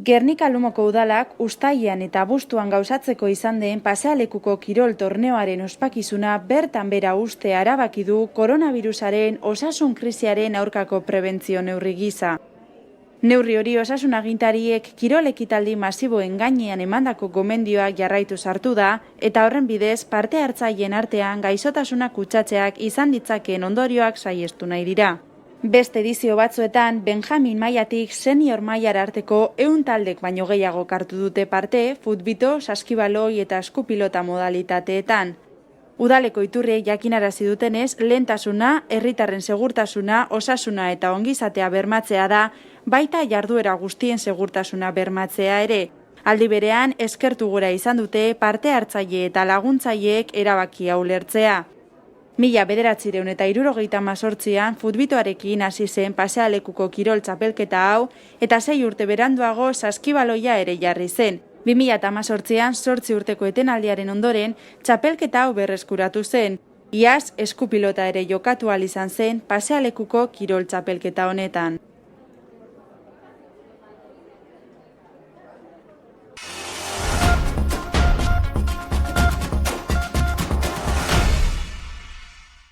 Gernika Lumoko udalak uztailean eta abuztuan gauzatzeko izan den pasealekuko kirol torneoaren ospakizuna bertan bera uztea erabaki du koronavirusaren osasun krisiaren aurkako prebentzio neurri gisa. Neurri hori osasun agintariek kirol ekitaldi masiboen gainean emandako gomendioak jarraituz hartu da eta horren bidez parte hartzaileen artean gaixotasuna kutsatzeak izan ditzakeen ondorioak saihestu nahi dira. Beste edizio batzuetan, Benjamin mailatik senior mailara arteko 100 taldek baino gehiago hartu dute parte, futbito, saskibaloi eta eskupilota modalitateetan. Udaleko iturriek jakinarazi dutenez, lehentasuna, herritarren segurtasuna, osasuna eta ongizatea bermatzea da, baita jarduera guztien segurtasuna bermatzea ere. Aldi berean, eskertu gora izan dute parte hartzaile eta laguntzaileek erabaki hau ulertzea. 1978an futbitoarekin hasi zen pasealekuko kirol txapelketa hau eta 6 urte beranduago saskibaloia ere jarri zen. 2018an 8 urteko etenaldiaren ondoren txapelketa hau berreskuratu zen. Iaz eskupilota ere jokatu ahal izan zen pasealekuko kirol txapelketa honetan.